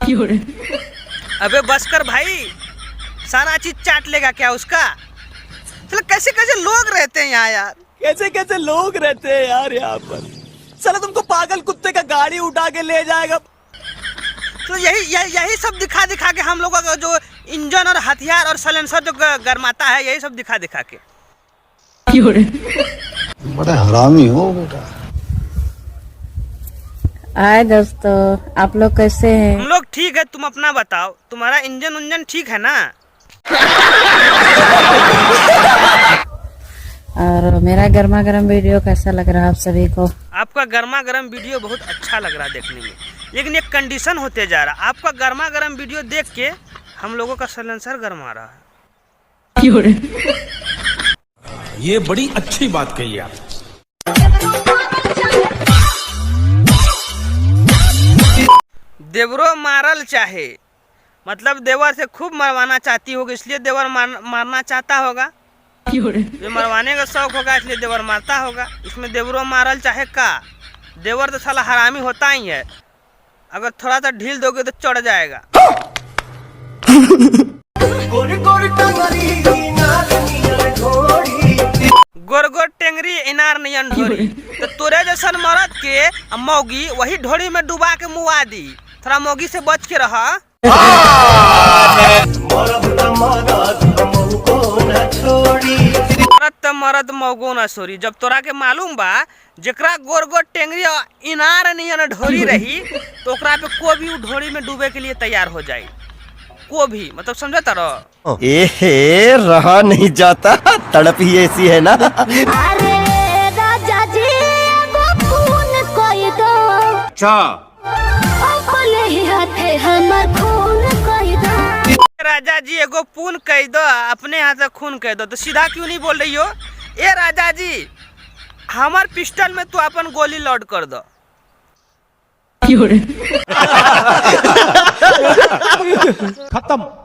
अबे बस कर भाई, सारा चीज चाट लेगा क्या उसका। चलो कैसे कैसे लोग रहते हैं यहाँ यार, कैसे कैसे लोग रहते हैं यार यहाँ पर। चलो तुमको पागल कुत्ते का गाड़ी उठा के ले जाएगा। तो यही सब दिखा दिखा के हम लोगों का जो इंजन और हथियार और साइलेंसर जो गरमाता है, यही सब दिखा दिखा के। बड़ा हरामी हो बेटा। हाय दोस्तों, आप लोग कैसे हैं? हम लोग ठीक है, तुम अपना बताओ, तुम्हारा इंजन उंजन ठीक है ना? और मेरा गर्मा गर्म वीडियो कैसा लग रहा है आप सभी को? आपका गर्मा गर्म वीडियो बहुत अच्छा लग रहा है देखने में, लेकिन एक कंडीशन होते जा रहा है। आपका गर्मा गर्म वीडियो देख के हम लोगों का साइलेंसर गरमा रहा है। ये बड़ी अच्छी बात कही आप। देवरो मारल चाहे, मतलब देवर से खूब मरवाना चाहती होगी, इसलिए देवर मारना चाहता होगा। जो मरवाने का शौक होगा इसलिए देवर मारता होगा। इसमें देवरो मारल चाहे का, देवर तो साला हरामी होता ही है, अगर थोड़ा सा ढील दोगे तो चढ़ जाएगा। गोर गोर टेंगरी इनार नियन ढोरी, तो तोरे जैसन मरद के मौगी वही ढोरी में डुबा के मुआ दी। थोड़ा मौगी से बच के रहा। मरद मौगो न छोड़ी, जब तोरा के मालूम बा जेकरा गोर गोर टेंगरी इनार नियन ढोरी रही तो ओकरा पे को भी ढोरी में डूबे के लिए तैयार हो जाए। को भी मतलब समझे तारो। ए रहा नहीं जाता, तड़प ही ऐसी है ना। अरे राजा जी वो खून कोई दो, अच्छा अपने ही हाथे हमर खून कोई दो। राजा जी एगो पून कह दो, अपने हाथ से खून कह दो, तो सीधा क्यों नहीं बोल रही हो? ए राजा जी, हमार पिस्टल में तू अपन गोली लोड कर दो। खत्म।